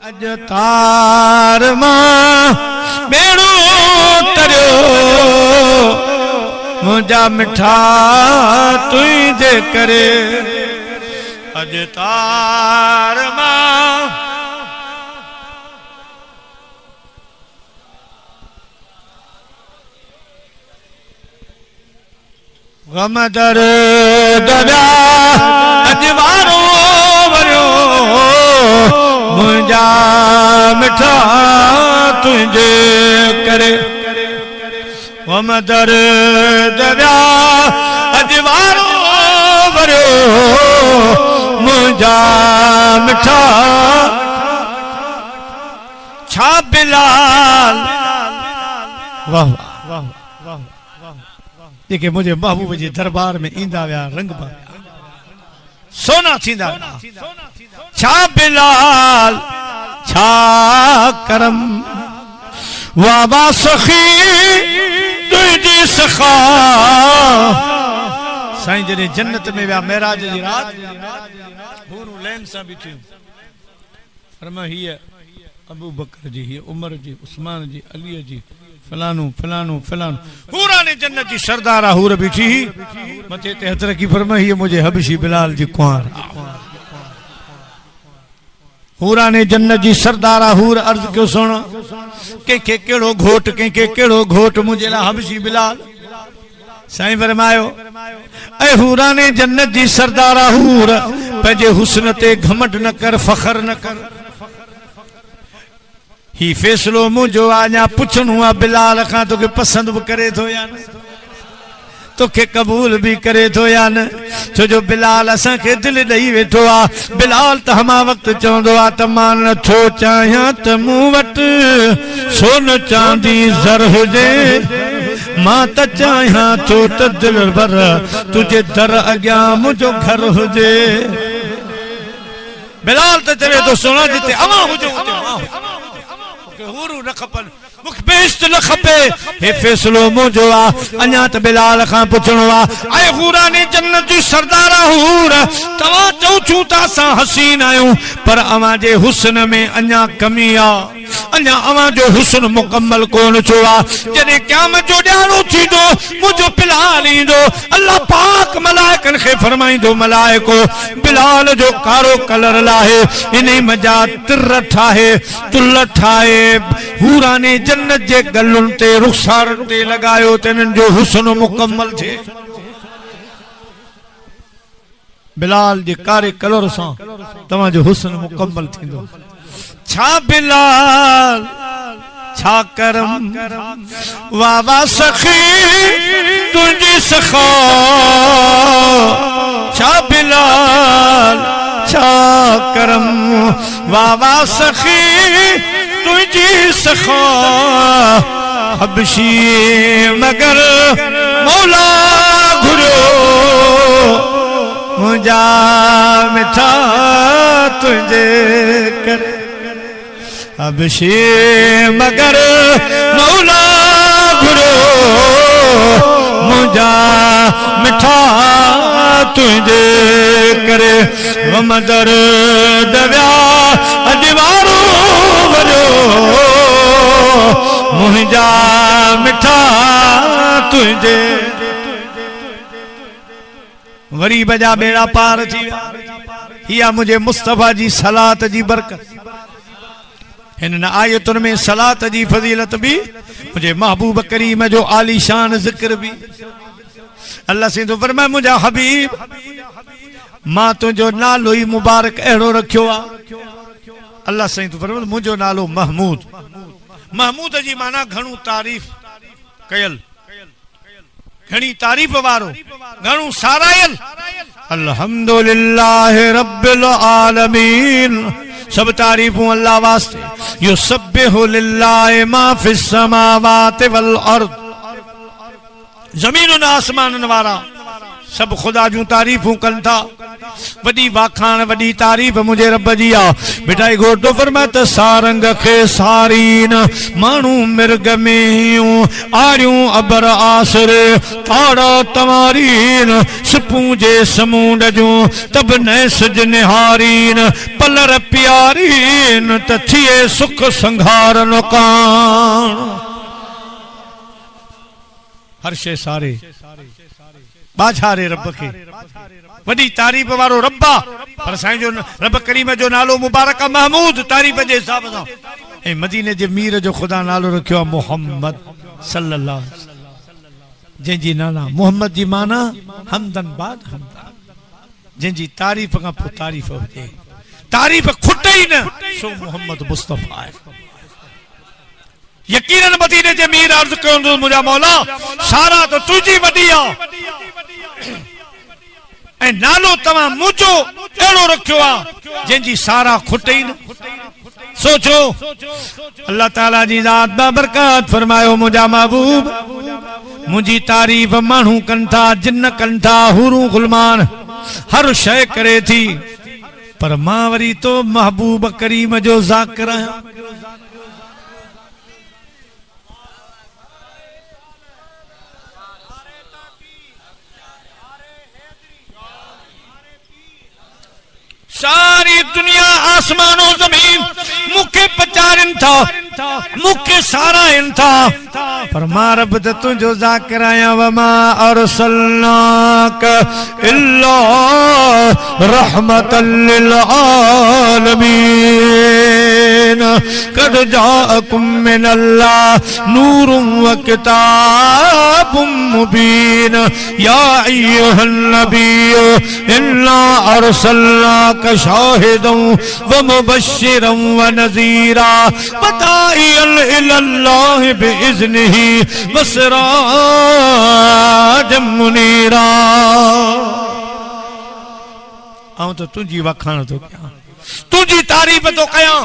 अज तार मां बेड़ो तरियो मुझा मिठा तुझे करे। अज तार मां गम दर दरिया अज वारो वरियो मुझा मिठा तुझे करे। गम दर दरिया अज वारो वरियो मुझा मिठा छा बिलाल। वाह वाह वाह जेके मुझे महबूब जे दरबार में ईंदा विया रंग पाया सोना थींदा। छा बिलाल छा करम वाह वाह सखी तुझी सखा। साईं जॾहिं जन्नत में विया मेराज जी रात हूरूं लैन सां बीठियूं फरमाया हीअ अबू बकर जी, हीअ उमर जी, उस्मान जी, अली जी, फलानू फलानू फलानू हूरा ने जन्नत जी सरदारा हूर बीठी मथे ते हथ रखी फरमाई मुझे हबशी बिलाल जी कुंवर। हूरा ने जन्नत जी सरदारा हूर अर्ज क्यों सुनो के केड़ो घोट के केड़ो घोट मुझे ला हबशी बिलाल। साईं फरमायो ए हूरा ने जन्नत जी सरदारा हूर पंहिंजे हुस्न ते घमंड न कर, फखर न कर। ही फैसलो मुझो आजा पुछणो आ बिलाल खां तोखे पसंद भी करे थो या न, तोखे कबूल भी करे थो या न। छो जो बिलाल असा के दिल दई वेठो आ। बिलाल त हमा वक्त चवंदो आ त मां नथो चाहियां त मूं वटि सोन चांदी ज़र हुजे, मां त चाहियां थो त दिल भर तुझे दर अॻियां मुंहिंजो घर हुजे। बिलाल त चवे थो सोना जिते अवां हुजो हूरू न खपन मुख बेइज्जत न खपे। हे फैसलो मुझो आ अञा त बिलाल खां पुछणो आ ऐ हूरा ने जन्नत जी सरदारा हूर तवा चौ छू त असां हसीन आयूं पर अवां जे हुस्न में अञा कमी आ, अञा अवां जो हुस्न मुकम्मल कोन थियो आ। जॾहिं क़यामत जो ॾियारो थींदो मुझो बिलाल ईंदो अल्लाह पाक मलाइकन खे फरमाईंदो मलाइको बिलाल जो कारो कलर लाहे इन मजा तिर ठाहे तुल ठाहे हूरा ने जन्नत जे गलुन ते रुखसारन ते लगायो तिन जो हुस्न मुकम्मल थे। बिलाल जे कारे कलर सां तवा जो हुस्न मुकम्मल थींदो। छा बिलाल छा करम वाह वाह सखी तुझी सखा। छा बिलाल छा करम वाह वाह सखी तुझी सखा। हबशी मगर मौला घुरियो मुझा मिठा तुझे कर। हबशी मगर मौला घुरियो मुझा मिठा तुझे करे। मदर दरिया अजवारो वरियो मुझा मिठा तुझे। वरी बजा बेड़ा पार थी हिया मुझे मुस्तफा जी सलात जी बरकत। इन आयतुन में सलात जी फजीलत भी मुझे महबूब करीम जो आलीशान जिक्र भी। अल्लाह से तो फरमाए मुझा हबीब मां तुझो नालो ही मुबारक अहिड़ो रखियो आ। अल्लाह से तो फरमाए मुझो नालो महमूद। महमूद जी माना घणो तारीफ कयल, घणी तारीफ वारो, घणो सारायल। अल्हम्दुलिल्लाह रब्बिल आलमीन सब तारीफूं अल्लाह वास्ते। यो सब्बिहु लिल्लाहि मा फिस समावाति वल अर्द। जमीन और आसमान वारा सब खुदा जूं तारीफूं कन था वडी वाखान वडी तारीफ मुझे रब जी आ बेटा घोटो फरमाए त सारंग खे सारीन मानू मिर्ग में आरियूं अबर आसरे ताड़ा तवारीन सपूजे समूंड जूं तब न सज निहारीन पलर प्यारीन त थिए सुख संघार नुकान हर शे सारे बाछारे रब के वडी तारीफ वारो रब्बा पर साईं जो रब करीम जो नालो मुबारक महमूद तारीफ जे हिसाब सां ए मदीने जे मीर जो खुदा नालो रखियो मोहम्मद सल्लल्लाहु अलैहि वसल्लम जंहिंजी नाना मोहम्मद जी माना हमदन बाद हमदन जंहिंजी तारीफ का पोइ तारीफ हुजे तारीफ खुटे ही न सो मोहम्मद मुस्तफा है यकीनन मदीने जे मीर अर्ज कयो मुझा मौला सारा तो तुझी वडी आ ए नालो तवा मुझो एड़ो रखियो आ जंहिंजी सारा खुटे ही न सोचो अल्लाह ताला जी जात बाबरकत फरमायो मुझा महबूब मुझी तारीफ मानू कन था जिन्न कन था हुरू गुलमान हर शय करे थी पर मां वरी तो महबूब करीम जो ज़ाकिर आहियां सारी दुनिया आसमानों जमीन मुखे पचारन था मुखे सारा इन था पर मां रब त तुझो ज़ाकिर आया वमा अरसलनाक इल्ला रहमतल लिल आलमीन कद जाअकुम मिनल्लाह नूरुम व किताबुम मुबीन या अय्युहन नबिय्यु इन्ना अरसलनाक शाहिदन व मुबश्शिरन व नज़ीरा वदाइयन इलल्लाह बिइज़्निही व सिराजम मुनीरा आऊं तो तुझी वखाण तो क्या तुझी तारीफ तो कया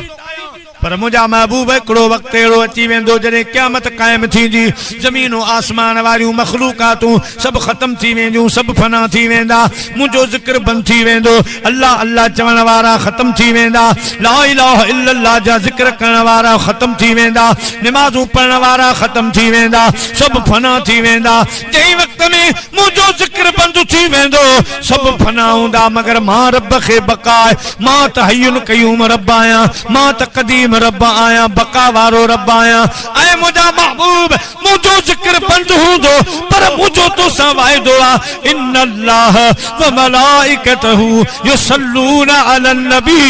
पर मुझा महबूब हिकिड़ो वक्त अहिड़ो अची वेंदो जॾहिं क़यामत क़ाइम थींदी ज़मीन आसमान वारियूं मख़लूक़ातूं सभु ख़त्म थी वेंदियूं सभु फना थी वेंदा मुंहिंजो ज़िक्र बंदि थी वेंदो अल्लाह अल्लाह चवण वारा ख़त्म थी वेंदा ला इलाहा इल्लल्लाह जा ज़िक्र करण वारा ख़त्म थी वेंदा निमाज़ूं पढ़ण वारा ख़त्म थी वेंदा सभु फना थी वेंदा जंहिं वक़्त में मुंहिंजो ज़िक्र बंदि थी वेंदो सभु फना हूंदा मगर मां रब खे बकाए मां त हय्युन क़य्यूम रब आहियां मां त क़दीम रब आया बका वारो रब आया ऐ मुझा महबूब मुझो जिक्र बंद हूंदो पर मुझो तो सा वायदो आ इन्नल्लाह व मलाइकतहू युसल्लूना अलन नबी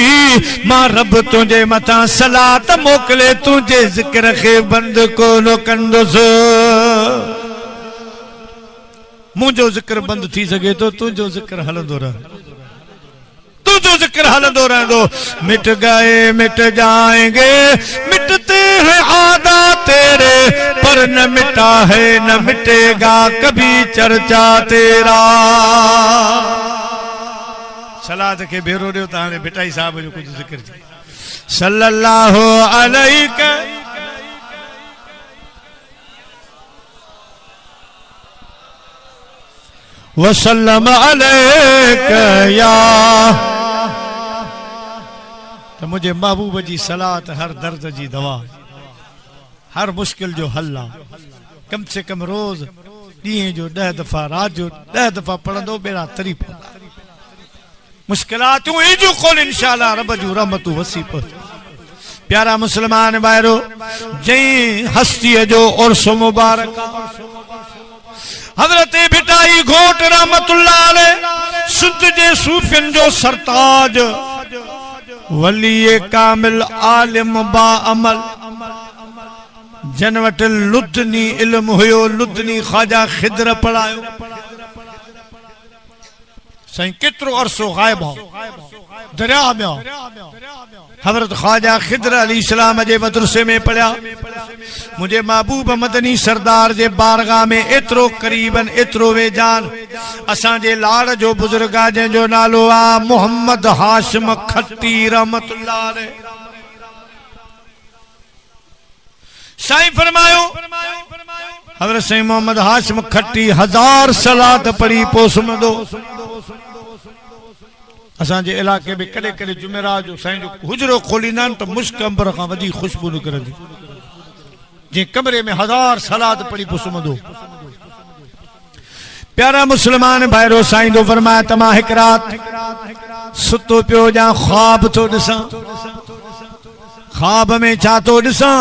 मां रब तुझे मथा सलात मोकले तुझे जिक्र खे बंद कोन कंदुस मुझो जिक्र बंद थी सके तो तुझो जिक्र हलंदो रहे तुझो जिक्र हलंदो रहंदो मिट गए मिट जाएंगे मिटते हैं आदा तेरे पर न मिटा है न मिटेगा कभी चर्चा तेरा सलात के भेरो दियो त हाणे भिटाई साहब जो कुछ जिक्र थी सल्लल्लाहु अलैहि वसल्लम अलैका या तो मुझे महबूब जी सलात हर दर्द जी दवा हर मुश्किल जो हल कम से कम रोज ॾींहं जो 10 दफ़ा रात जो 10 दफ़ा पढ़ंदो बेड़ा तरी पवंदा मुश्किलातूं ई जो कोन इंशाअल्लाह रब जूं रहमतूं वसी पहुच प्यारा मुसलमान भाइरो जंहिं हस्तीअ जो उर्स मुबारक हज़रत भिटाई घोट रहमतुल्लाह अलैह सिंध जे सूफियन जो सरताज वली कामिल आलिम बा अमल जन वटि लुदनी इल्म हुयो लुदनी ख्वाजा खिदर पढ़ायो साईं केतिरो अरसो गायब हो दरिया में हो हज़रत ख्वाजा खिदर अलैहिस्सलाम जे मदरसे में पढ़िया मुझे महबूब मदनी सरदार जे बारगाह में एतिरो करीबन एतिरो वेजान असां जे लाड़ जो बुजुर्ग आहे जंहिंजो नालो आहे मोहम्मद हाशिम खट्टी रहमतुल्लाह अलैह साईं फरमायो हज़रत साईं मोहम्मद हाशिम खट्टी 1000 सलात पढ़ी पोइ सुम्हंदो। असांजे इलाके में कॾहिं कॾहिं जुमेरात जो साईं जो हुजरो खोलींदा आहिनि त मुश्क अंबर खां वधीक ख़ुशबू निकिरंदी। जे कमरे में 1000 सलात पढ़ी पोइ सुम्हंदो। प्यारा मुसलमान भाइरो साईं जो फरमाया त मां हिकु राति सुतो पियो ॼा ख्वाब थो ॾिसां। ख्वाब में छा थो ॾिसां?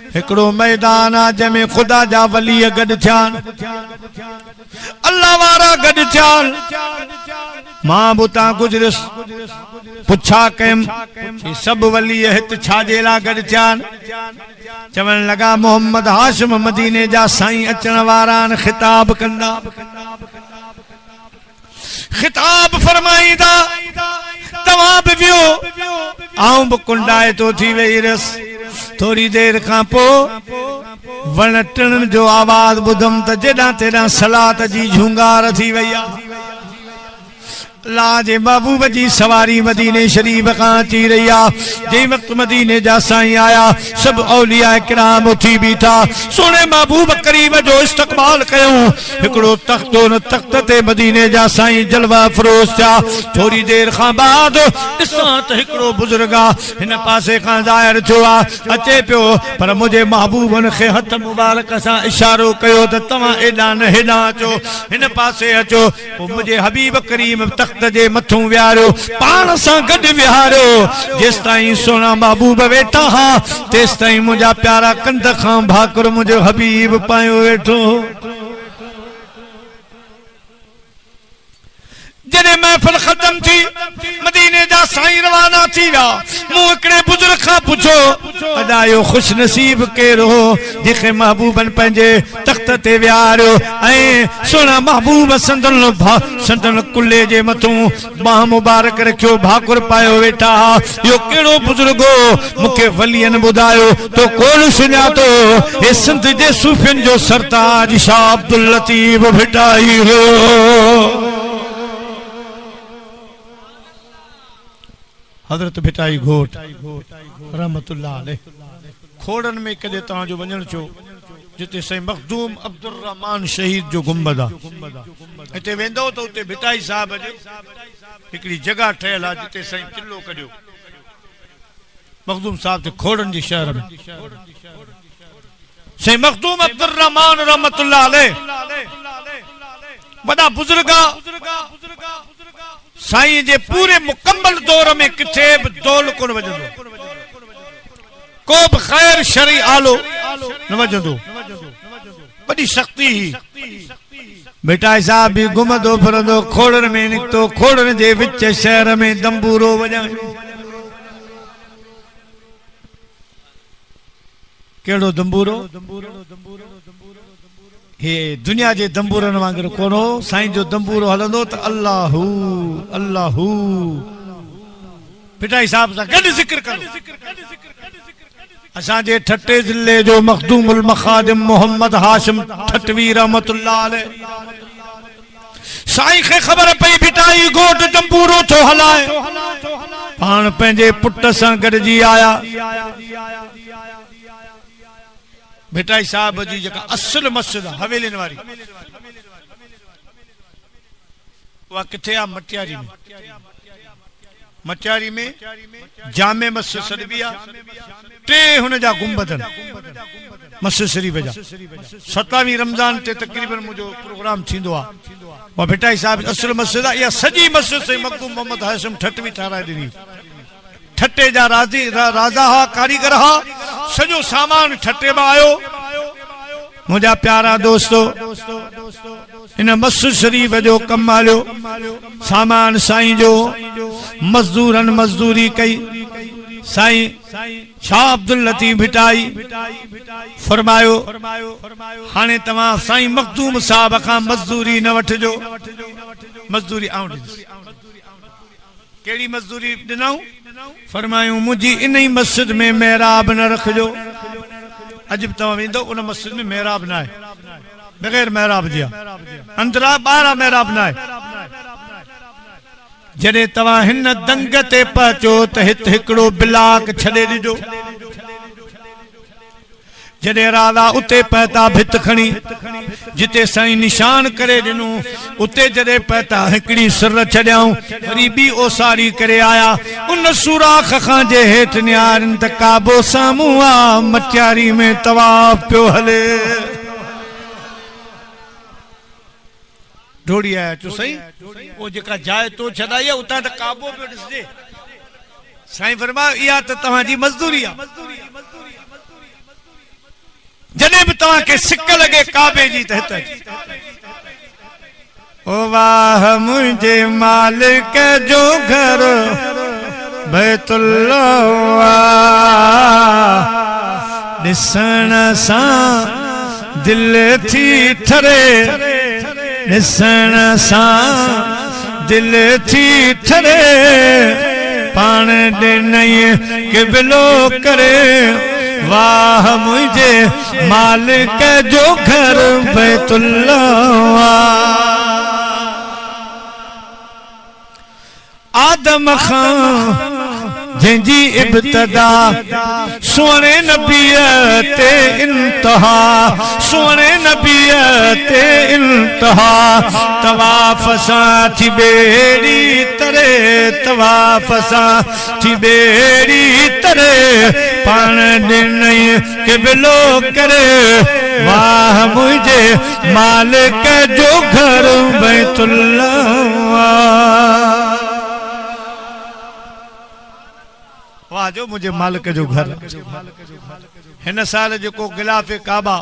हिकिड़ो मैदान आहे जंहिंमें ख़ुदा जा वली गॾु थिया आहिनि, अल्लाह वारा गॾु थिया आहिनि। मां बि उतां गुज़रियुसि, पुछा कयमि सभु वली हिते छाजे लाइ गॾु थिया आहिनि? चवण लॻा मोहम्मद हाशिम मदीने जा साईं अचण वारा आहिनि, ख़िताब कंदा। ख़िताब फरमाईंदा तव्हां बि वियो, आऊं बि कुंडाए तो थी वेही रहियुसि। थोड़ी देर खां पोइ वण टिणनि जो आवाज़ ॿुधमि त जेॾां तेॾां सलात जी झूंगार थी वई आहे। अल्लाह जे महबूब जी सवारी मदीने शरीफ खां अची रही आहे। जंहिं वक़्तु मदीने जा साईं आया, सभु औलिया किराम उथी बीठा, सोने महबूब करीम जो इस्तक़बाल कयूं। हिकिड़ो तख़्त हुन तख़्त ते मदीने जा साईं जलवा फरोज़ थिया। थोड़ी देर खां बाद ॾिसां त हिकिड़ो बुज़ुर्ग आहे हिन पासे खां ज़ाहिर थियो आहे, अचे पियो, पर मुंहिंजे महबूब खे हथ मुबारक सां इशारो कयो त तव्हां एॾां न हेॾां अचो, हिन पासे अचो। पोइ मुंहिंजे हबीब करीम तख़्त जे मथूं विहारियो, पाण सां गॾु विहारियो। जेसि ताईं सोना महबूब वेठा हा तेसि ताईं मुंहिंजा प्यारा कंध खां भाकुर मुंहिंजो हबीब पायो वेठो। जॾहिं महफ़िल ख़त्म थी, मदीने जा साईं रवाना थी विया। मूं हिकिड़े बुज़ुर्ग खां पुछो अदा इहो ख़ुशि नसीब केरु हो जंहिंखे महबूबनि पंहिंजे तख़्त ते विहारियो ऐं सोना महबूब संदन कुल्ले जे मथूं बाह मुबारक रखियो, भाकुर पायो वेठा। इहो कहिड़ो बुज़ुर्ग हो? मूंखे वलियनि ॿुधायो तो कोन सुञातो, हे सिंध जे सूफ़ियुनि जो सरताज शाह अब्दुल लतीफ़ भिटाई हो। हज़रत भिटाई घोट रहमतुल्लाह अलैह। खोड़न में कदे तव्हांजो वञण छो जिते साईं मखदूम अब्दुल रहमान शहीद जो गुंबद आहे, हिते वेंदो त उते भिटाई साहब जी हिकिड़ी जगह ठहियल आहे जिते साईं किलो कढियो मखदूम साहब जे खोड़न जे शहर में। साईं मखदूम अब्दुल रहमान रहमतुल्लाह अलैह वॾा बुज़ुर्ग साईं जे पूरे मुकम्मल दौर में किथे बि दौल कोन वजंदो, को बि ख़ैर शरई आलो न वजंदो, वॾी शक्ति ही। भिटाई साहब भी घुमंदो फिरंदो, खोड़न में निकतो, खोड़न जे विच शहर में दंबूरो वजाए। केड़ो दंबूरो? हे दुनिया जे दंबूरन वांगर कोनो, साईं जो दंबूरो हलंदो त अल्लाहू अल्लाहू भिटाई साहब सां गॾु ज़िक्र करो। असांजे ठट्टे ज़िले जो मखदूमुल मखादिम मोहम्मद हाशिम ठटवी रहमतुल्लाह अलैह, साईं खे ख़बर पई भिटाई घोट दंबूरो थो हलाए, पाण पंहिंजे पुट सां गॾिजी आया। भिटाई साहब जी जेका असल मस्जिद हवेलिन वारी उहा किथे आहे? मटियारी में। मटियारी में जामे मस्जिद सॾबी आहे, टे हुन जा गुंबद मस्जिद शरीफ जा। 27 रमज़ान ते तक़रीबन मुंहिंजो प्रोग्राम थींदो आहे। उहा भिटाई साहब असल मस्जिद आहे। इहा सॼी मस्जिद साईं मखदूम मोहम्मद हाशिम ठटवी ठाराए ॾिनी। ठट्टे जा राजा हा, कारीगर हा, सॼो सामान ठट्टे में आयो। मुंहिंजा प्यारा दोस्तो, इन मस्जिद शरीफ जो कम हलियो, सामान साईं जो, मजदूरन मजदूरी कई। साईं शाह अब्दुल लतीफ़ भिटाई फरमायो हाणे तव्हां साईं मखदूम साहब खां मजदूरी न वठिजो। मजदूरी आऊं ॾिनसि। कहिड़ी मजदूरी ॾिनऊं? फरमायूं मुंहिंजी इन ई मस्जिद में मेहराब न रखिजो। अॼु बि तव्हां वेंदो उन मस्जिद में मेहराब न आहे, बग़ैर मेहराब जी आहे, अंदरां ॿाहिरां मेहराब न आहे। जॾहिं तव्हां हिन दंग ते पहुचो त हिते हिकिड़ो ब्लाक छॾे ॾिजो। जडे राधा उते पता भित खणी जिते साईं निशान करे दिनू उते जडे पता हिकड़ी सिर छड्याऊं वरी बी ओसारी करे आया उन सुराख खां जे हेठ न्यारन त काबो सामू आ मटियारी में तवाफ पियो हले ढोड़ी आया चो सही वो जेका जाए तो छदाई उता त काबो पियो दिसजे साईं फरमायो इहा त तव्हांजी मजदूरी आ जने भी तवा के सिक लगे काबे जी तहत ओ वाह मुझे मालिक जो घर बैतुल्लाह दिसण सा दिल थी ठरे दिसण सा दिल थी ठरे पान दे नहीं किबलो करे वाह मुझे मालिक जो घर बैतुल्लाह आदम खां जंजी इब्तदा सोने नबी ते इंतहा सोने नबी ते इंतहा तवाफ सा थी बेड़ी तरे तवाफ सा थी बेड़ी तरे पान दिन के बिलो करे वाह मुझे मालिक जो घर बैतुल्लाह वाह जो मुझे मालिक जो घर हिन साल जो गिलाफ काबा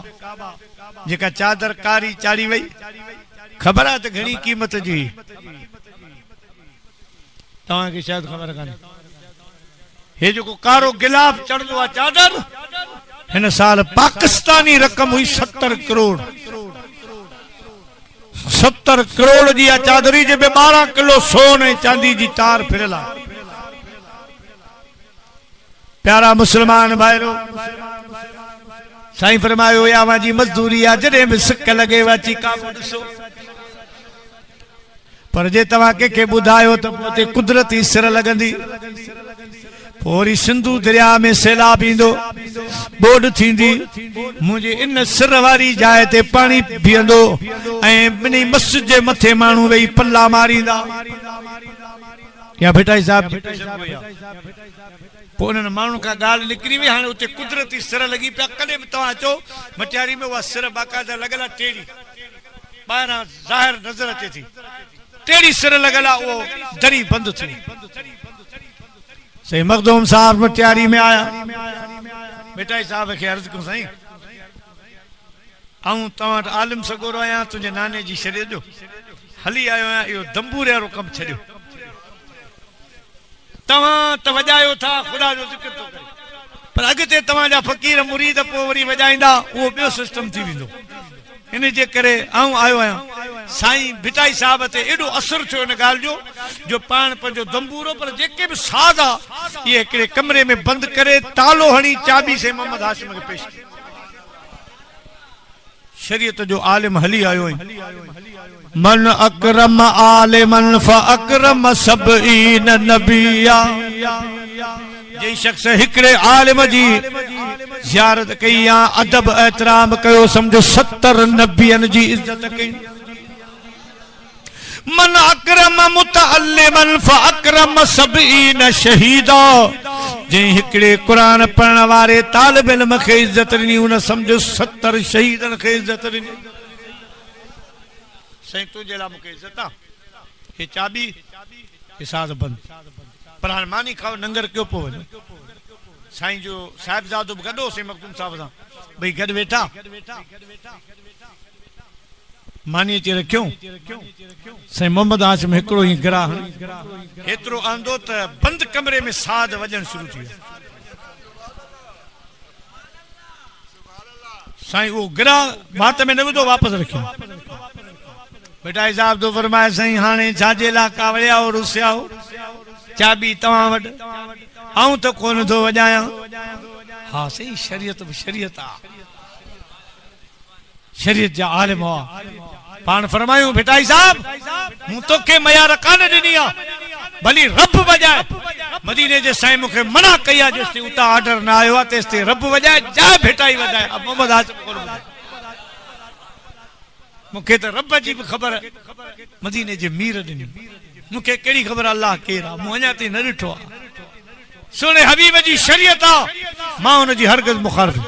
जेका चादर कारी चाड़ी वई खबर है तो घणी कीमत जी तवा की शायद खबर काने हे जो कारो गिलाफ चढ़दो आ चादर हिन साल पाकिस्तानी रकम हुई 70 करोड़ 70 करोड़ जी चादरी जे 12 किलो सोने चांदी जी तार फिरला प्यारा मुसलमान भाईरो साईं फरमायो या वाजी मजदूरी आ जडे में सिक लगे वाची काबो दिसो पर जे तवा के बुधायो तो पोते कुदरती सिर लगंदी पोरी सिंधु दरिया में सैलाब इंदो बोड थींदी मुझे इन सिर वारी जाए ते पानी बीहंदो ए बिनी मस्जिद जे मथे मानू वेई पल्ला मारींदा या बेटा साहब पोन मानू का गाल निकरी वे हाने उते कुदरती सिर लगी पे कदे तवा चो मटियारी में वा सिर बाकायदा लगला टेड़ी बाहर जाहिर नजर अचे थी टेड़ी सिर लगला वो दरी बंद थी सही मखदूम साहब मटियारी में आया बेटा साहब के अर्ज को सही आऊं तवा आलिम सगोरो आया तुझे नाने जी शरीर जो हली आयो आया यो दंबूरे रो कम छड्यो तवा त वजायो था खुदा जो जिक्र तो करे पर अगते तवा जा फकीर मुरीद पोवरी वजाइंदा वो बियो सिस्टम थी विंदो इन जे करे आऊं आयो आया साईं भिटाई साहब ते एडो असर छो इन गाल जो पान पर जो दंबूरो पर जेके भी साज आ ये एकड़े कमरे में बंद करे तालो हणी चाबी से मोहम्मद हाशिम के पेश शरीयत जो आलिम हली आयो मन अकरम आलिमन फअकरम सबईन नबिया जे शख्स हिकड़े आलिम जी ज़ियारत कई या अदब एहतराम कयो समझो 70 नबियन जी इज्जत कई मन अकरम मुतअल्लिमन फअकरम सबईन शहीदा जे हिकड़े कुरान पढ़न वारे तालिब इल्म खे इज्जत नी उन समझो 70 शहीदन खे इज्जत नी सही तुझे ला मुके इज्जत आ ये चाबी हिसाब बंद पर हां मानी खाओ नंगर क्यों पो वने साईं जो साहिबजादो गडो से मखदूम साहब सा भाई गड वेठा मानी चे रखियो साईं मोहम्मद हाशिम हिकड़ो ही गिरा हेतरो आंदो त बंद कमरे में साद वजन शुरू थी साईं वो गिरा बात में न विदो वापस रखियो बेटा साहब तो फरमाए साईं हाने छाजे ला कावड़िया और रुसियाओ चाबी तवा वड आऊं तो कोन थो वजाया हां सही शरीयत शरीयत आ शरीयत जा आलिम हो पान फरमायो बेटा साहब हूं तो के मयार कान दिनी आ भली रब बजाए मदीने जे साईं मूंखे मना कई आहे जेसिताईं उतां ऑर्डर न आयो आहे तेसिताईं रब वॼाए जा भेटाई वॼाए अब मोहम्मद हाशिम कोन ॿुधाए मूंखे त रब जी बि ख़बर मदीने जे मीर ॾिनी मूंखे कहिड़ी ख़बर अल्लाह केरु आहे मूं अञा ताईं न ॾिठो आहे सुहिणे हबीब जी शरीयत आहे मां हुनजी हरगिज़ मुखालिफ़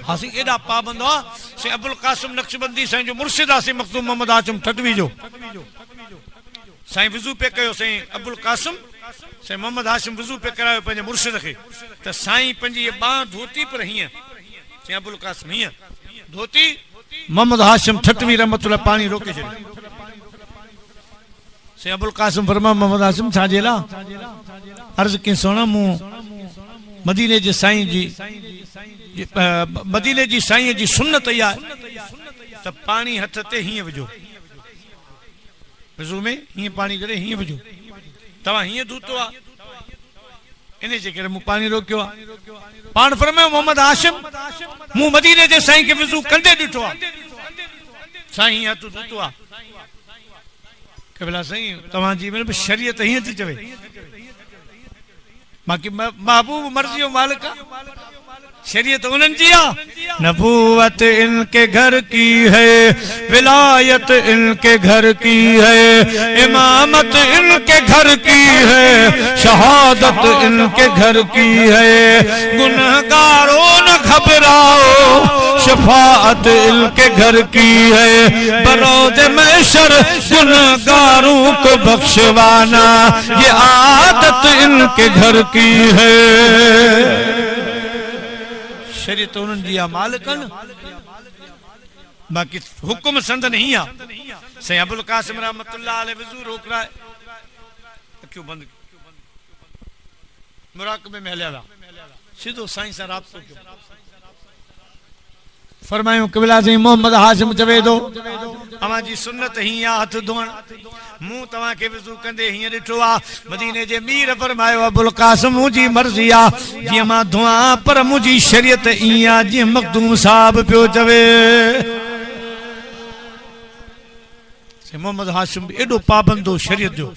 हासी एॾा पाबंद आहे साईं अबुल कासिम नक्शबंदी साईं जो मुर्शिद आहे साईं मखदूम मोहम्मद हाशिम ठटवी जो साईं वज़ू पे कयो साईं अबुल कासिम साईं मोहम्मद हाशिम वज़ू पे करायो पंहिंजे मुर्शिद खे त साईं पंहिंजी बांह धोती पर हीअं साईं अबुल कासिम हीअं धोती मोहम्मद हाशिम ठटवी रहमतुल्लाह पानी रोके छॾियो साईं अबुल कासिम फरमा मोहम्मद हाशिम छाजे लाइ अर्ज़ कई सोना मूं मदीने जे साईं जी मदीने जी साईं जी सुन्नत इहा त पानी हथ ते हीअं विझो वज़ू में हीअं पानी करे हीअं विझो तव्हां हीअं धोतो आहे इन जे करे मूं पानी रोकियो आहे पाण फरमायो मोहम्मद हाशिम मूं मदीने जे साईं खे वज़ू कंदे ॾिठो आहे साईं हीअं हथ धोतो आहे के भला साईं तव्हांजी शरीयत हीअं थी चवे बाक़ी महबूब मर्ज़ी जो मालिक शरीयत उन्हनि जी आहे नबूवत इनके घर की है विलायत इनके घर की है इमामत इनके घर की है शहादत इनके घर की है गुनहगारों न घबराओ शफाअत इनके घर की है बरोज़ महशर गुनहगारों को बख्शवाना ये आदत इनके घर की है शरीयत उन्हनि जी आहे मालिकन बाक़ी हुकुम संदन ही आहे साईं अबुल कासिम रहमतुल्लाह अलैह वज़ू रोकराए अखियूं बंदि मुराक़बे में हलिया विया सिधो साईं सां राब्तो कयो फरमायूं क़िबला साईं मोहम्मद हाशिम चवे थो अवां जी सुन्नत हीअं आहे हथ धोअण मूं तव्हांखे वज़ू कंदे हीअं ॾिठो आहे मदीने जे मीर फरमायो अबुल कासिम मुंहिंजी मर्ज़ी आहे जीअं मां धोआं पर मुंहिंजी शरीयत ईअं आहे जीअं मखदूम साहब पियो चवे मोहम्मद हाशिम एॾो पाबंदो शरीयत जो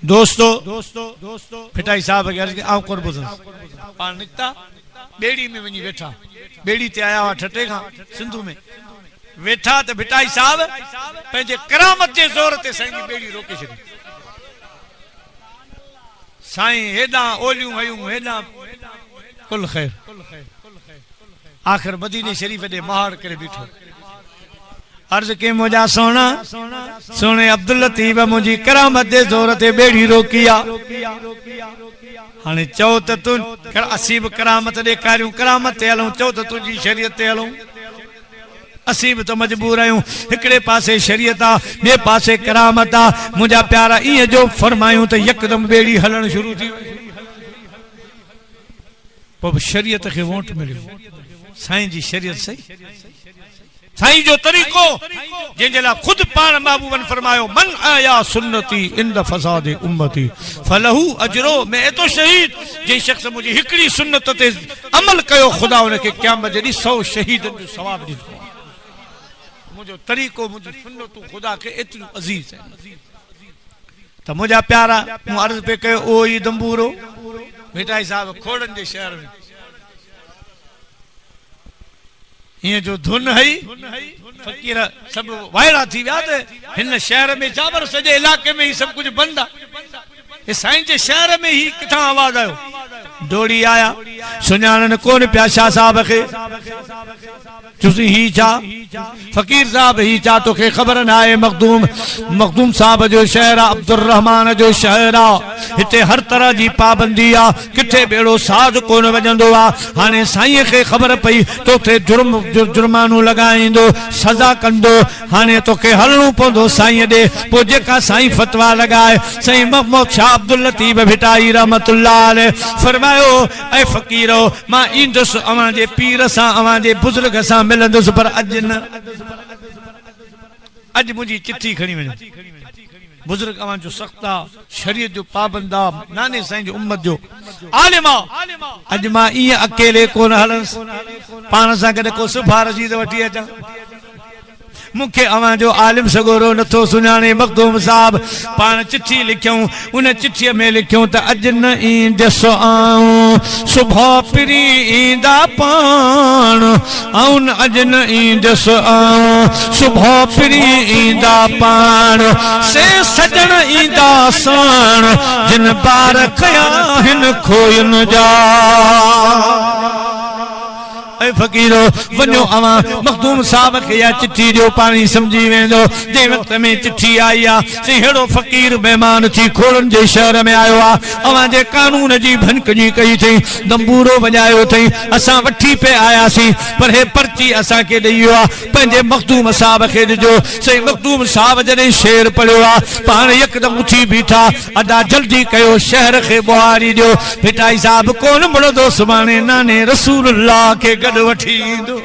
दोस्तो फिटाई साहब खे अर्ज़ कई आउं कोन ॿुधंदुसि पाण निकिता ॿेड़ी में वञी वेठा ॿेड़ी ते आया हुआ ठटे खां सिंधु में वेठा त भिटाई साहब पंहिंजे करामत जे ज़ोर ते साईं जी ॿेड़ी रोके छॾी साईं हेॾां ओलियूं हयूं हेॾां कुल ख़ैर आख़िर मदीने शरीफ़ ॾे महाड़ करे बीठो अर्ज़ कई मुंहिंजा सोना सोने अब्दुल लतीफ़ मुंहिंजी करामत जे ज़ोर ते ॿेड़ी रोकी आहे हाणे चओ त तूं असीं बि करामत ॾेखारियूं करामत ते हलूं चओ त तुंहिंजी शरीयत ते हलूं असीं बि त मजबूर आहियूं हिकिड़े पासे शरीयत आहे ॿिए पासे करामत आहे मुंहिंजा प्यारा ईअं जो फरमायूं त यकदमि ॿेड़ी हलणु शुरू थी वई पोइ शरीयत खे वोट मिलियो साईं जी शरीयत सही साईं जो तरीक़ो जंहिंजे लाइ ख़ुदि पाण महबूबन फरमायो मन आया सुन्नती इंद फसाद उम्मती फलहू अजरो में एतो शहीद जंहिं शख़्स मुंहिंजी हिकिड़ी सुन्नत ते अमल कयो ख़ुदा हुनखे क़यामत जे ॾींहुं 100 शहीदनि जो सवाब ॾींदो मुंहिंजो तरीक़ो मुंहिंजी सुन्नतूं ख़ुदा खे एतिरियूं अज़ीज़ आहिनि त मुंहिंजा प्यारा मूं अर्ज़ पे कयो ओ ई दंबूरो भिटाई साहब खोड़नि जे शहर में हीअं जो धुन हई फ़क़ीर सभु वाइड़ा थी विया त हिन शहर में जाबर सॼे इलाइक़े में ही सभु कुझु बंदि आहे साईं जे शहर में ही किथां आवाज़ आयो दौड़ी आया सुञाणनि कोन पिया शाह साहब खे चुसी ही छा फ़क़ीर साहब ही छा तोखे ख़बर न आहे मखदूम साहब जो शहर आहे अब्दुल रहमान जो शहर आहे हिते हर तरह जी पाबंदी आहे किथे बेड़ो साज़ कोन वॼंदो आहे हाणे साईं खे ख़बर पई तोखे जुर्मानो लॻाईंदो सज़ा कंदो हाणे तोखे हलणो पवंदो साईं ॾे पोइ जेका साईं फतवा लॻाए साईं मोहम्मद शाह अब्दुल लतीफ़ भिटाई रहमतुल्लाह अलैह फरमायो ऐ फ़क़ीरो मां ईंदुसि अवां जे पीर सां अवां जे बुज़ुर्ग सां मिलंदुसि पर अॼु न अॼु मुंहिंजी चिठी खणी वञो बुज़ुर्ग अवां जो सख़्त आहे शरीयत जो पाबंद आहे नाने साईं जो उम्मत जो आलिम आहे अॼु मां ईअं अकेले कोन हलंदुसि पाण सां गॾु को सिफारिशी थो वठी अचां मुखे अवां जो आलिम सगोरो नथो सुञाणे मखदूम साहब पाण चिट्ठी लिखियूं उन चिट्ठीअ में लिखियूं त अॼु न ईंदस आऊं सुबह पिरी ईंदा पाण आऊं अॼु न ईंदस आऊं सुबह पिरी ईंदा पाण से सजण ईंदा साण जिन बार कया हिन खोयन जा ऐ फकीरो वञो अवां मखदूम साहब के या चिट्ठी जो पानी समझी वेंदो जे वक्त में चिट्ठी आई आ से हेड़ो फकीर मेहमान थी खोड़न जे शहर में आयो आ अवां जे कानून जी भनकजी कई थई दंबूरो वजायो थई असां वठी पे आयासी पर हे पर्ची असां के ॾियो आ पंहिंजे मखदूम साहब के ॾिजो से मखदूम साहब जॾहिं शेर पढ़ियो आ पाण यकदम उठी बीठा अदा जल्दी कयो शहर के बुहारी ॾियो भिटाई साहब कोन मुड़दो सुभाणे नाने रसूलुल्लाह के वठी ईंदो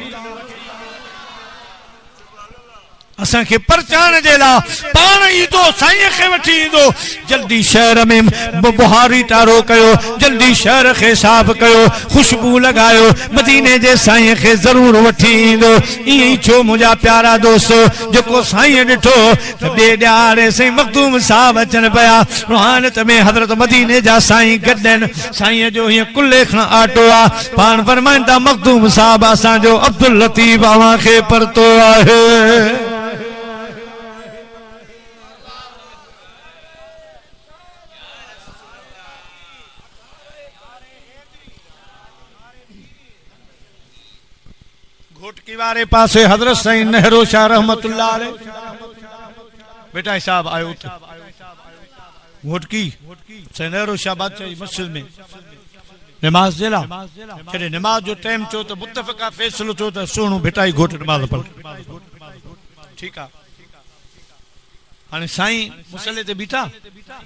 असां के परचाण जे ला पाण ईंदो साईं के वठी ईंदो जल्दी शहर में बुहारी तारो कयो जल्दी शहर के साफ कयो खुशबू लगायो मदीने जे साईं के जरूर वठी ईंदो ई छो मुझा प्यारा दोस्तो जेको साईं ॾिठो बे ॾाड़े से मखदूम साहब अचन पया रूहानियत में हजरत मदीने जा साईं गॾन साईं जो ये कुल्ले खां आटो आ पाण फरमाइंदा मखदूम साहब असां जो अब्दुल लतीफ अवां के परतो आहे घोटकी वाले पासे हजरत साईं नेहरू शाह रहमतुल्लाह अलैह बेटा साहब आयो घोटकी साईं नेहरू शाह बादशाह मस्जिद में नमाज देला जॾहिं नमाज जो टाइम चो तो मुत्तफ़क़ा फैसलो चो तो सोनू बेटा घोट नमाज पढ़ ठीक है हाने साईं मुसल्ले ते बीठा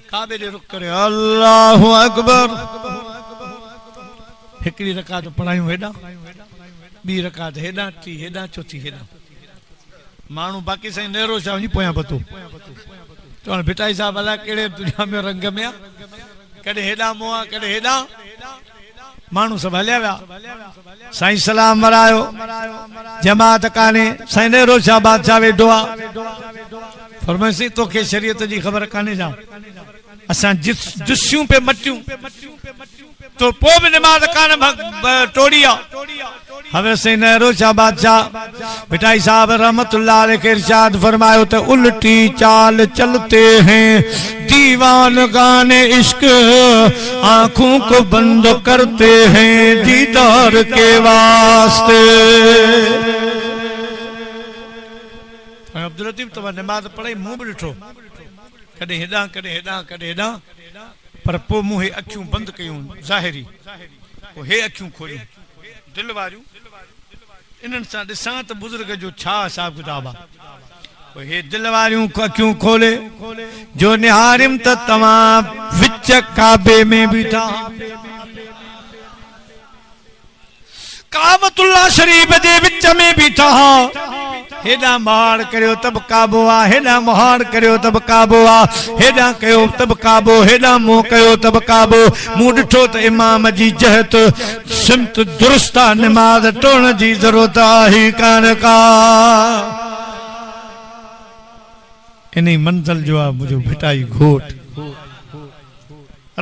काबे दे रुख करे अल्लाहु अकबर हिकड़ी रकात पढ़ायूं हेडा बी रकात हेडा टी हेडा चौथी हेडा मानू बाकी साईं नेहरू शाह जी पोया पतो तो भिटाई साहब अला केड़े दुनिया में रंग में आ कदे हेडा मोआ कदे हेडा मानू सब हलिया विया साईं सलाम वरायो जमात काने साईं नेहरू शाह बादशाह वेठो आ फरमाइसी तो के शरीयत जी खबर काने जा असां जुस्सियूं पे मटियूं तो पो भी नमाज कान टोड़िया हवे से नेहरू शाह बादशाह भिटाई साहब रहमतुल्लाह अलैह के इरशाद फरमायो तो उल्टी चाल चलते हैं दीवान गाने इश्क आंखों को बंद करते हैं दीदार के वास्ते अब्दुल लतीफ तो नमाज पढ़ाई मुंह भी ॾिठो कॾहिं हेॾां कॾहिं हेॾां कॾहिं हेॾां पर पोइ मूं हे अखियूं बंदि कयूं ज़ाहिरी पोइ हे अखियूं खोलियूं दिलि वारियूं इन्हनि सां ॾिसां त बुज़ुर्ग जो छा हिसाब किताब आहे पोइ हे दिलि वारियूं अखियूं खोले जो निहारिम त तव्हां विच काबे में बीठा काबतुल्लाह शरीफ जे विच में बीठा हेडा महाड़ करियो तब काबो आ हेडा महाड़ करियो तब काबो आ हेडा कयो तब काबो हेडा मुंह कयो तब काबो मुंह ॾिठो त इमाम जी जहत सिमत दुरुस्त आ नमाज टोड़न जी ज़रूरत आहे कान का इन्ही मंज़िल जो आहे मुंहिंजो भिटाई घोट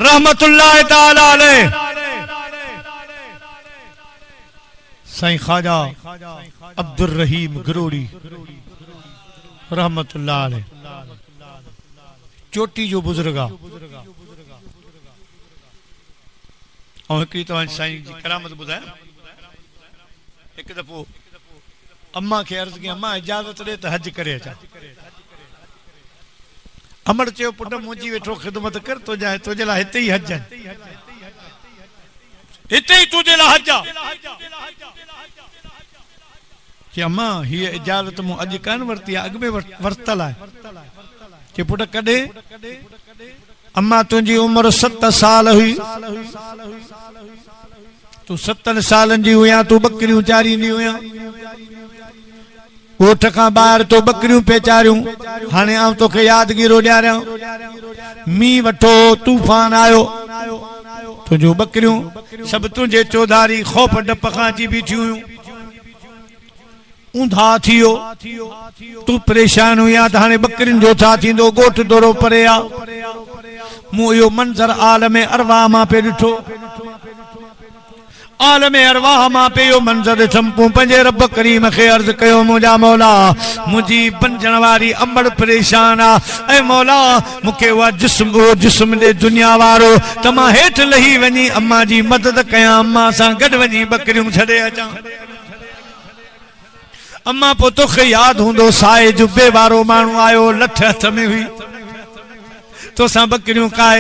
रहमतुल्लाह ताला अलैह साईं ख्वाजा अब्दुल रहीम गरोड़ी रहमतुल्लाह अलैह चोटी जो बुजुर्ग आ और हिकड़ी तो साईं जी करामत बुधाया एक दफो अम्मा के अर्ज की अम्मा इजाजत दे तो हज करे अचा अमर चयो पुट मुंहिंजी वेठो खिदमत कर तो जाए तुझे ला हिते ही हज हिते ही तुझे ला हज कि अम्मा ही इजाजत मु अज कान वरती अग में वरतल है कि पुट कदे अम्मा तुझी उम्र 7 साल हुई तू 7 सालन जी हुया तू बकरियूं चारींदी हुया ओठ खां बाहर तो बकरियूं पे चारियूं हाने आऊं तोखे यादगिरो ॾियारियां मींहुं वठो तूफान आयो तुझो बकरियूं सब तुझे चौधारी खौफ डप खां अची बीठी हुयूं ऊंधा थियो तू परेशान हुया त हाणे बकरिन जो छा थींदो गोठ दौरो परे आ मूं इहो मंज़र आलम अरवाह मां पे ॾिठो आलम अरवाह मां पे इहो मंज़र ॾिठमि पंहिंजे रब करीम खे अर्ज़ कयो मुंहिंजा मौला मुंहिंजी बंजण वारी अमड़ परेशान आ ऐं मौला मूंखे उहो जिस्म ॾे दुनिया वारो त मां हेठि लही वञी अम्मा जी मदद कयां अम्मा सां गॾु वञी बकरियूं छॾे अचां अम्मा पोइ तोखे यादि हूंदो साए जुबे वारो माण्हू आयो लठ हथ में हुई तोसां बकरियूं काए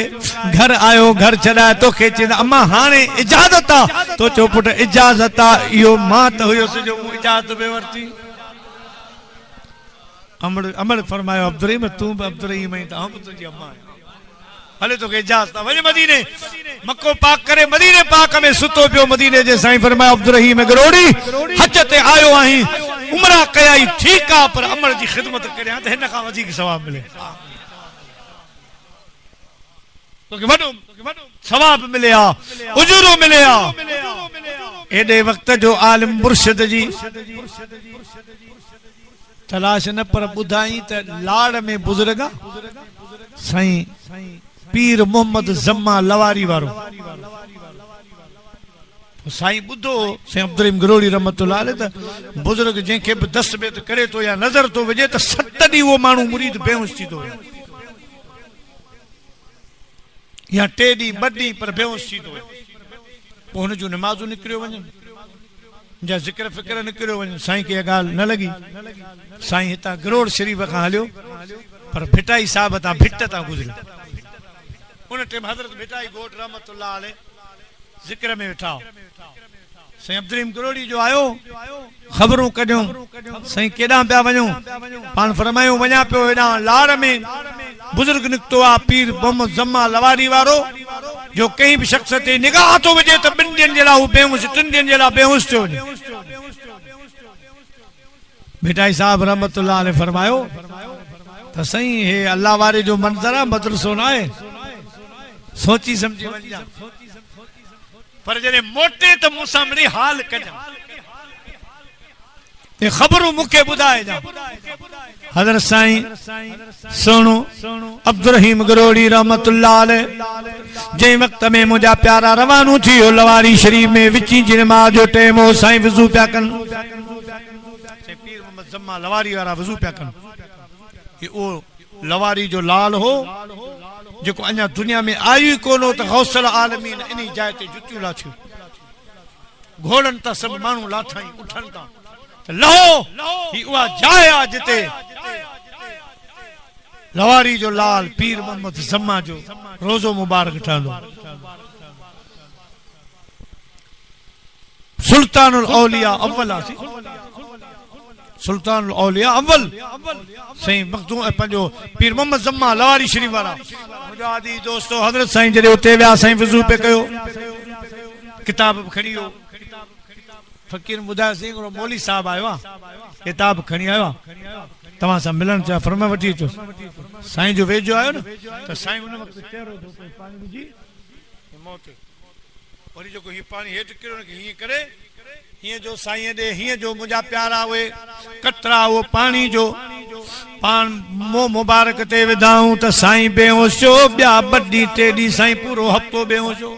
घर आयो घर छॾाए तोखे चवंदा अम्मा हाणे इजाज़त आ तो चो पुट इजाज़त आ इहो मां त हुयुसि जो मूं इजाज़त बि वरिती अमड़ फरमायो अब्दुर्रहीम तूं बि अब्दुर्रहीम आहीं त आउं तुंहिंजी अम्मा आहियां हले तोखे इजाज़त आ वञ मदीने मक्को पाक करे मदीने पाक में सुतो पियो मदीने जे साईं फरमायो अब्दुर्रहीम गरोड़ी हज ते आयो आहीं उमरा कयाई ठीक आ पर अमड़ जी खिदमत करियां त हिन खां वधीक सवाब मिले तोखे वॾो सवाब मिले आ उजूरो मिले आ एॾे वक्त जो आलिम मुर्शिद जी तलाश न पर ॿुधाई त लाड़ में बुज़ुर्ग साईं पीर मोहम्मद जम्मा लवारी वारो साईं ॿुधो साईं अब्दुर्रहीम गरोड़ी रहमतुल्लाह अलैह त बुज़ुर्ग जंहिंखे बि दस्तबेद करे तो या नज़र तो विझे त 7 ॾींहं उहो माण्हू मुरीद बेहोश थी तो या 3 ॾींहं 2 ॾींहं पर बेहोश थी तो पोइ हुन जूं नमाज़ूं निकिरियो वञनि जा ज़िक्र फ़िक्र निकिरियो वञे साईं खे ॻाल्हि न लॻी साईं हितां गरोड़ शरीफ़ खां हलियो पर भिटाई साहब तां भिट तां गुज़रियो उन टाइम हज़रत भिटाई घोट रहमतुल्लाह अलैह ज़िक्र में वेठा साईं अब्दुर्रहीम गरोड़ी जो आयो ख़बरूं कढियूं साईं केॾां पिया वञूं पाण फरमायूं वञा पियो हेॾां लाड़ में बुज़ुर्ग निकितो आहे पीर मोहम्मद जम्मा लवारी वारो जो कंहिं बि शख़्स ते निगाह थो विझे त 2 ॾींहंनि जे लाइ हू बेहोश 3 ॾींहंनि जे लाइ बेहोश थियो वञे भिटाई साहब रहमतुल्लाह अलैह फरमायो त साईं हे अल्लाह वारे जो मंज़र आहे मदरसो न आहे सोची समझी वञा पर जॾहिं मोटे त मूंसां मिड़ी हाल कजां ये खबरूं मूंखे ॿुधाए जा हज़रत साईं सोनो अब्दुर्रहीम गरोड़ी रहमतुल्लाह अलैह जंहिं वक्त में मुंहिंजा प्यारा रवानो थी वियो लवारी शरीफ में विची जी नमाज़ जो टाइम हो साईं वज़ू पिया कनि पीर मोहम्मद जम्मा लवारी वारा वज़ू पिया कनि ओ लवारी जो लाल हो जेको अञा दुनिया में आयु कोन हो त गौसल आलमीन इन जाइ ते जुतियूं लाथियूं घोड़नि तां सभु माण्हू लाथाई उठनि था लहो ही उहा जाइ आहे जिते लवारी जो लाल पीर मोहम्मद जम्मा जो रोज़ो मुबारक ठहंदो सुल्तानुल औलिया अव्वल आहे सुल्तानुल औलिया अव्वल साईं मखदूम पंहिंजो पीर मोहम्मद जम्मा लवारी शरीफ वारा मुंहिंजा आदि दोस्तो हज़रत साईं जॾहिं उते विया साईं वज़ू पे कयो किताब खणी वियो फ़कीर ॿुधायो साईं हिकिड़ो मौली साहब आयो आहे किताब खणी आयो आहे तव्हां सां मिलण चाहियां फरमा वठी अचो साईं जो वेझो आयो न त साईं हुन वक़्तु चहिरो धोतो पाणी विझी मौत वरी जेको हीअं पाणी हेठि किरियो न हीअं करे हीअं जो साईं ॾे हीअं जो मुंहिंजा प्यारा उहे कतरा उहो पाणी जो पाण मुंहुं मुबारक ते विधाऊं त साईं बेहोश थियो ॿिया 2 ॾींहं 3 ॾींहं साईं पूरो हफ़्तो बेहोश हो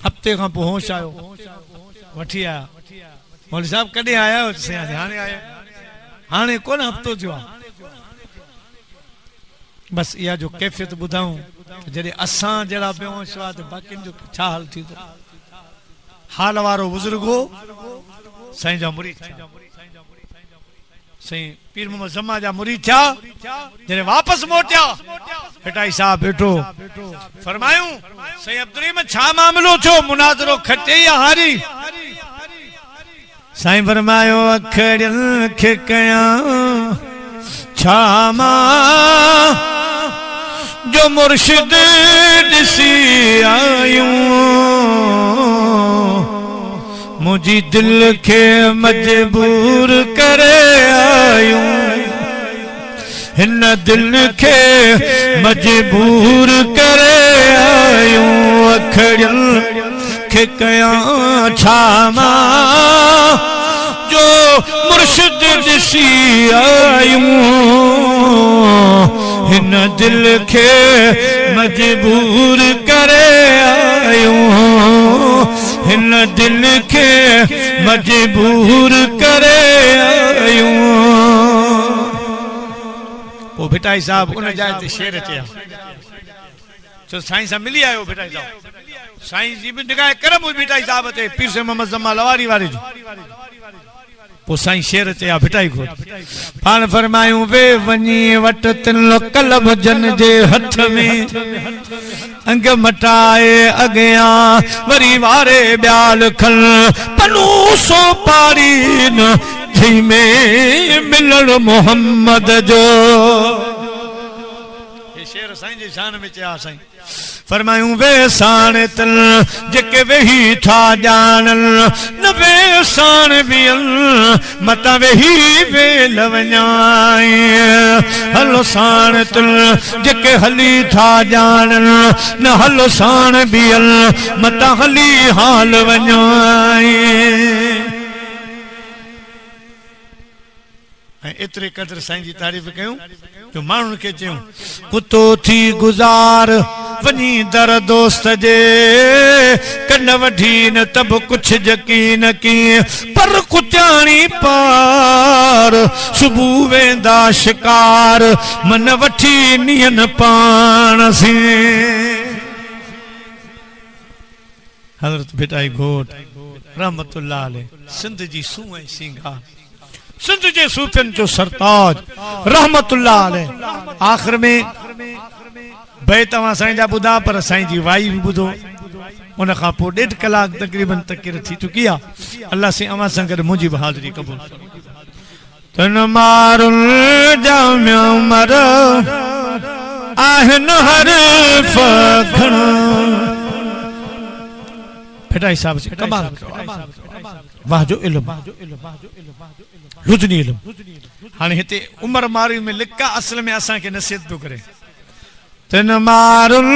हफ़्ते खां पोइ होश आयो वठी आया मौलवी साहब कॾहिं आया हाणे आया हाणे कोन हफ़्तो थियो आहे बसि इहा जो कैफ़ियत ॿुधाऊं जॾहिं असां जहिड़ा बेहोश हुआ त बाक़ियुनि जो छा हाल थींदो हाल वारो बुज़ुर्ग हो साईं जा मुरीद साईं पीर मोहम्मद जम्मा जा मुरीद थिया जॾहिं वापसि मोटिया भिटाई साहब वेठो फरमायूं साईं अब्दुर्रहीम छा मामिलो थियो मुनाज़रो खटे या हारी साईं फरमायो अखड़ियन खे कयां छा मां जो मुर्शिद ॾिसी आयूं मुझी दिल के मजबूर करे आयूं हिन दिल के मजबूर करे आयूं अखड़ियन के कयां छा मां मुर्शिद दिसी आयूं हिन दिल के मजबूर करे आयूं हिन दिल के मजबूर करे आयूं। वो भिटाई साहब उन जाए ते शेर चया जो साईं सां मिली आयो भिटाई साहब साईं जी भी निगाह करम भिटाई साहब ते पीर से मोहम्मद जमा लवारी वारे जी पो साईं शेर चया भिटाई को पान फरमायूं वे वनी वट तिन कलम जन जे हथ में अंग मटाए अगिया वरी वारे ब्याल खल पनू सो पारी न थी में मिलण मोहम्मद जो ये शेर साईं जी शान में चया साईं फरमायूं वे साण तल जेके वेही था जानल न वे साण बियल मता वेही वे लवञाई हलो साण तल जेके हली था जानल न हलो साण बियल मता हली हाल वञाई। एतरे कदर साईं जी तारीफ़ कयूं जो माण्हुनि खे चयूं कुतो थी गुज़ार वञी दर दोस्त जे कन वठी न तब कुछ यकीन कीअं पर कुत्याणी पार सुबुह वेंदा शिकार मन वठी नियन पाण से। हज़रत भिटाई घोट रहमतुल्लाह अलैह सिंध जी सूह ऐं सिंगार सिंध जे सूफियन जो सरताज रहमतुल्लाह अलैह आखिर में भई तव्हां साईं जा ॿुधा पर साईं जी वाई भी ॿुधो उन खां पोइ 1.5 कलाक तकरीबन तकरीर थी चुकी आहे। अल्लाह से अवां सां गॾु मुंहिंजी बि हाज़िरी क़बूल तन मारुल जामिया उमर आहिन हर फखण भिटाई साहब से कमाल वाह जो इल्म लुजनी इल्म हाणे हिते उमर मारी में लिखा असल में असां के नसीहत पियो करे तन मारुल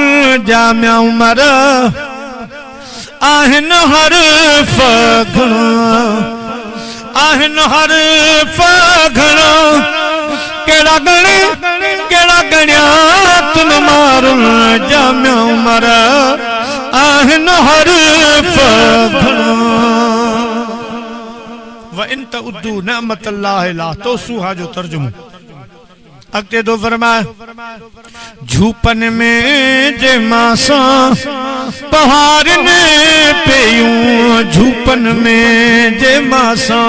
जामिया उमर आहिन हर फखण आहिन हर फखण केड़ा गणिया तन मारुल जामिया उमर आहिन हर फखण व इन तउद्दू निअमतल्लाह ला तोसूहा जो तर्जुमो अगते दो फरमाए झूपन में जे मासा पहाड़ ने पेयूं झूपन में जे मासा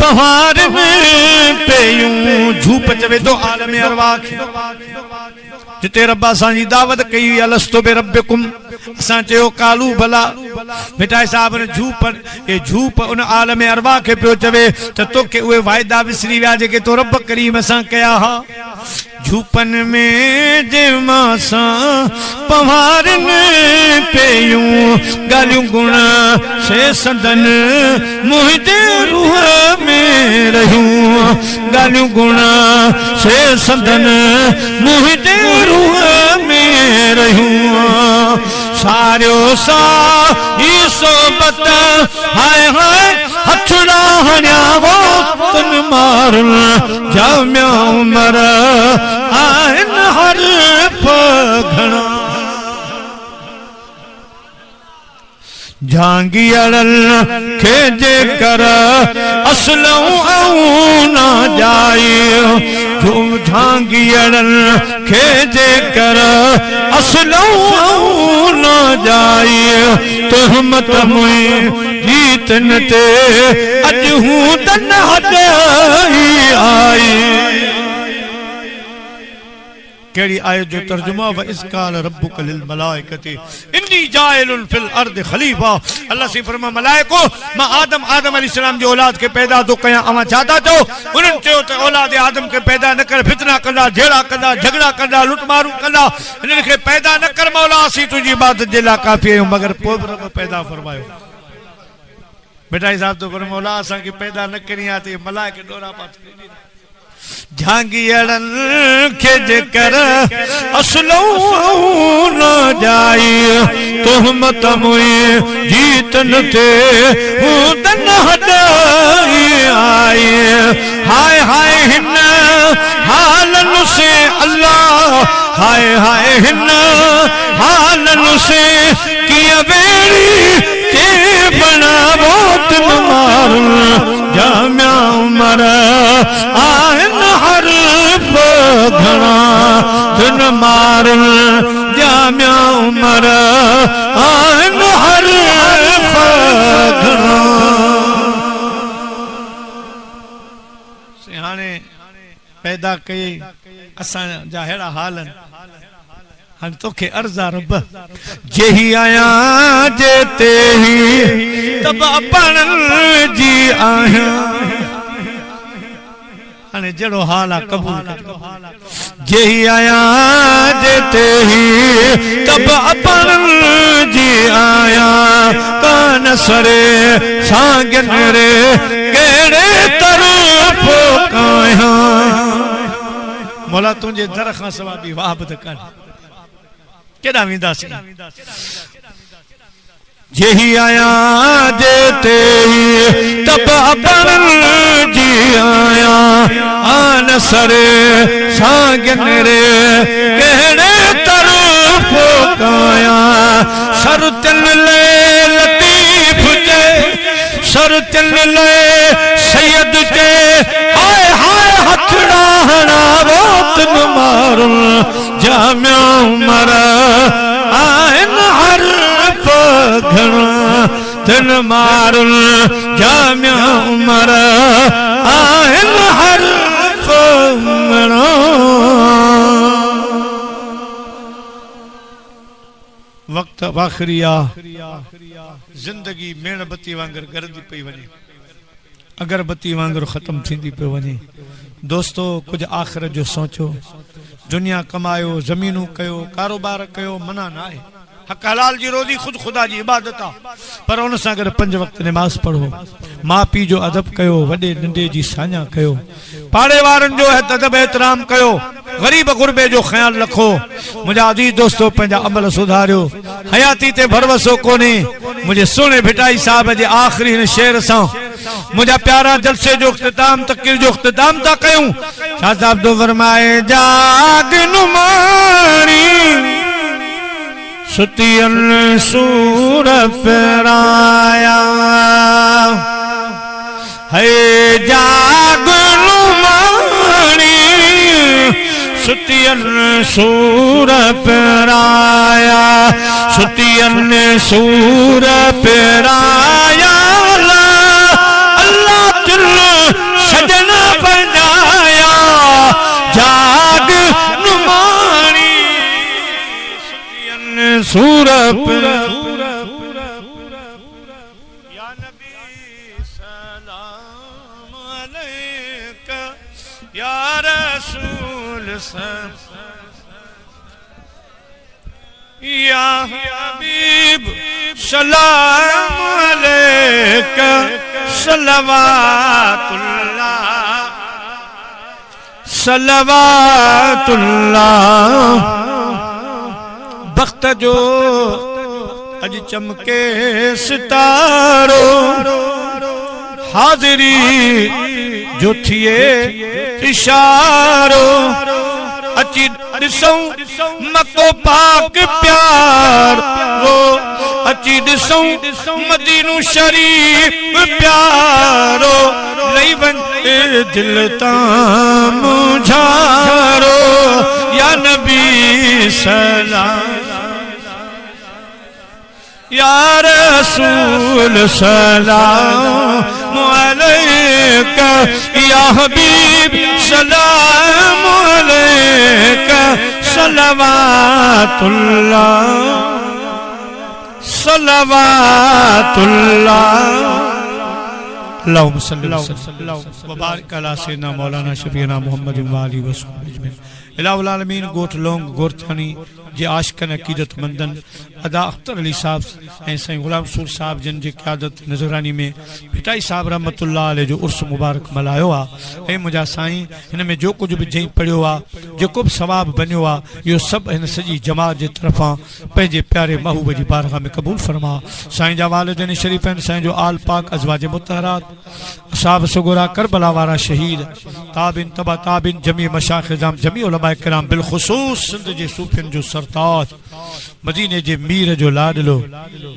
पहाड़ में पेयूं झूप चवे तो आलम अरवाह जिते रब असां जी दावत कई अलस्तु बि रब्बिकुम असां चयो कालू भला भिटाई साहब ने झूप उन आलम अरवाह के पियो चवे त तोखे उहे वाइदा विसरी विया जेके तो रब करीम सां कया हा। झूपन में जे मासा पहाड़ में पेयूं गालियूं गुण से सदन मुंहिंजे रूह में रहियूं गालियूं गुण से सदन मुंहिंजे रूह में रहियूं सारियो सा ई सोबत हाय हाय हथड़ा हणिया वो तन मारुल जामिया उमर आहिन हर फखण झांगियड़ल खे जे कर असलऊं न जाई झूम झांगियड़ल खे जे कर असलऊं न जाई तहमत मुई जीतन ते अज हूं तन हदई आई। केड़ी आयत जो तर्जुमा व इसकाल रब्बुक लिल मलाइकति इन्नी जाइलुन फिल अर्द खलीफा अल्लाह से फरमा मलाइको मां आदम अलैहिस्सलाम जी औलाद के पैदा तो कया अवा चाहता तो उन्हनि चयो त औलाद आदम के पैदा न कर फितना कंदा झेड़ा कंदा झगड़ा कंदा लूट मारू कंदा इन्हनि के पैदा न कर मौला असीं तुंहिंजी इबादत जे लाइ काफ़ी आहियूं मगर पोइ बि रब पैदा फरमायो बेटा साहब तो पर मौला असां के पैदा न करी आ ते मलाइके डोरा पात झांगियड़न खे जेकर असलऊं न जाई तहमत मुई जीतन ते हूं तन हदई आई हाय हाय हिन हालन से अल्लाह हाय हाय हिन हालन से किया बेड़ी के बनावो तुम मारू जामिया उमर आन हर घना तुन मारू जामिया उमर आन हर घना सिहाने पैदा कई असा जा हेड़ा हालन हम तोखे अर्जा रब जेही आया जेते ही तब अपन जी आया हने जड़ो हाल कबूल जेही आया जेते ही तब अपन जी आया कान सरे सांगन रे केड़े तरफ काया मौला तुझे दर खां सवा भी वाहबत कर केड़ा विंदासी जेही आया जेते ही तब अपन जी आया आन सरे सांगन रे केड़े तरफ काया सर तिल ले लतीफ जे सर तिल ले सैयद जे हाय हाय हथड़ा हणावो तुम मारू जामिया उमर आन हर घना तन मारू जामिया उमर आन हर घना वक्त आखिरिया जिंदगी मेणबत्ती वांगर गरदी पई वने अगरबत्ती वांगर खत्म थींदी पे वने दोस्तों कुछ आखिरत जो सोचो दुनिया कमायो जमीनू कयो कारोबार कयो मना ना है हक हलाल जी रोजी खुद खुदा जी इबादत पर उन सां गॾु 5 वक्त नमाज पढ़ो माँ पीउ जो अदब कयो वॾे नंढे जी साञा कयो पाड़े वारनि जो अदब एहतराम कयो गरीब गुरबे जो ख्याल रखो मुझा अजीज दोस्तों पंहिंजा अमल सुधारियो हयाती ते भरवसो कोने मुझे सुने भिटाई साहब जे आखिरी हिन शेर सां मुझा प्यारा जलसे जो इख्तिताम तकरीर जो इख्तिताम ता कयूं शाह साहब तो फरमाए जाग नुमानी सुतियन सूर पराया है जाग नुमानी सुतियन सूर पराया सुतियन सूर पराया अल्लाह दिल सजना बनाया जाग नुमानी सुतियन सूर या नबी सलाम अलैका या रसूल या हबीब सलाम अलैका सलवातुल्लाह सलवातुल्लाह वक्त जो अज चमके सितारो हाजिरी जो थिए इशारो अची दिसऊं मको पाक प्यार रो अची दिसऊं मदीनो शरीफ प्यारो लई वंदे दिल तां मुझारो या नबी सलाम या रसूल सलाम अलैका या हबीब सलाम अलैका सलवातुल्लाह सलवातुल्लाह अल्लाहुम्मा सल्लि व बारिक अला सय्यिदना मौलाना शफीना मुहम्मद व आलिहि व सल्लम इलाहुल आलमीन गोठ लोंग गोरथानी जे आशिकन अक़ीदतमंदन अदा अख्तर अली साहब ऐं साईं गुलाम रसूल साहब जिन जी क़यादत नज़रानी में भिटाई साहब रहमतुल्लाह अलैह जो उर्स मुबारक मल्हायो आहे। ऐं मुंहिंजा साईं हिन में जो कुछ भी जई पढ़ियो आहे जेको भी सवाब बनियो आहे इहो सभु हिन सॼी जमात जे तरफ़ां पंहिंजे प्यारे महबूब जी बारगाह में क़बूल फरमा। साईं जा वालिदैन शरीफ़ आहिनि, साईं जो आल पाक अज़वाज मुतहरात असाब सुगरा करबला वारा शहीद ताबिन तबा ताबिन जमी मशाइख़ निज़ाम जमी उलमा किराम बिलख़ुसूस सिंध जे सूफ़ियन जो सरताज मदीने जे मीर जो लाडलो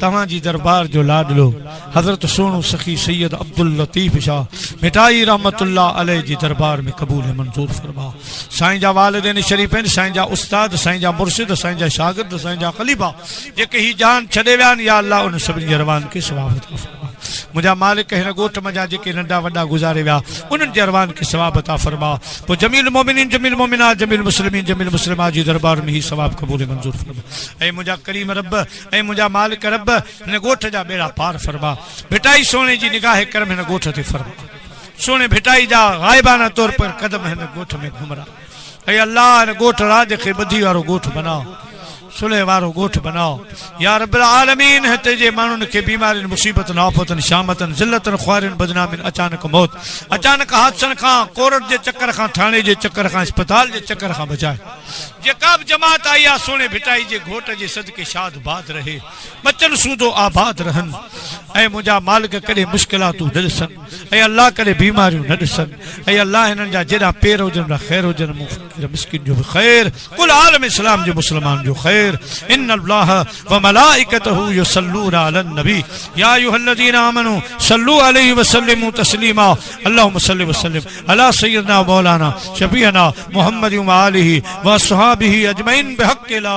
तव्हां जी दरबार जो लाडलो हज़रत सोनू सखी सैयद अब्दुल लतीफ़ शाह मिठाई रहमतुल्लाह अलैह जी दरबार में क़बूल मंजूर फरमा। साईं जा वालिदैन शरीफ़ आहिनि, साईं जा उस्ताद, साईं जा मुर्शिद, साईं जा शागिर्द, साईं जा ख़लीफ़ा जेके ही जान छॾे विया आहिनि या अल्लाह उन सभिनी जे अरवान खे सवाब अता फरमा। मुंहिंजा मालिक हिन ॻोठ मञा जेके नंढा वॾा गुज़ारे विया उन्हनि जे अरवान खे सवाब अता फरमा। पोइ जमील मोमिनीन जमील मोमिनात जमील मुस्लिमीन जमील मुस्लिमात जी दरबार में ही सवाब क़बूल मंजूर फरमा। ऐं मुंहिंजा करीम रब ऐं मुंहिंजा मालिक रब हिन ॻोठ जा बेड़ा पार फरमा। भिटाई सोने जी निगाह करम हिन ॻोठ ते फरमा। सोने भिटाई जा ग़ाइबाना तौर पर कदम हिन ॻोठ में घुमरा। ऐं अल्लाह हिन ॻोठ राज खे ॿधी वारो ॻोठ बनाओ, सुलह वारो ॻोठ बनाओ या रब्बुल आलमीन। हिते जे माण्हुनि खे बीमारियुनि मुसीबतनि आफ़तनि शामतनि ज़िल्लतनि ख़्वारियुनि बदनामियुनि अचानक मौत अचानक हादसनि खां कोर्ट जे चक्कर खां थाणे जे चक्कर खां अस्पताल जे चक्कर खां बचाए। जेका बि जमात आई आहे सोने भिटाई जे घोट जे सदके शाद बाद रहे, बचन सूदो आबाद रहनि। ऐं मुंहिंजा मालिक कॾहिं मुश्किलातूं न ॾिसनि, ऐं अल्लाह कॾहिं बीमारियूं न ॾिसनि। ऐं अल्लाह हिननि जा जेॾा पेर हुजनि ख़ैर हुजनि, मूं फ़क़ीर मिस्किन जो बि ख़ैर, कुल आलम इस्लाम जो मुस्लमान जो ख़ैर। इन अल्लाह व मलाइकतहू युसल्लूना अलन नबी या अय्युहल्लज़ीना आमनू सल्लू अलैहि व सल्लिमू तस्लीमा। अल्लाहुम्मा सल्लि व सल्लिम अला सय्यिदना मौलाना शफीअना मुहम्मद व आलिहि व अस्हाबिहि अजमईन बिहक़्क़ि ला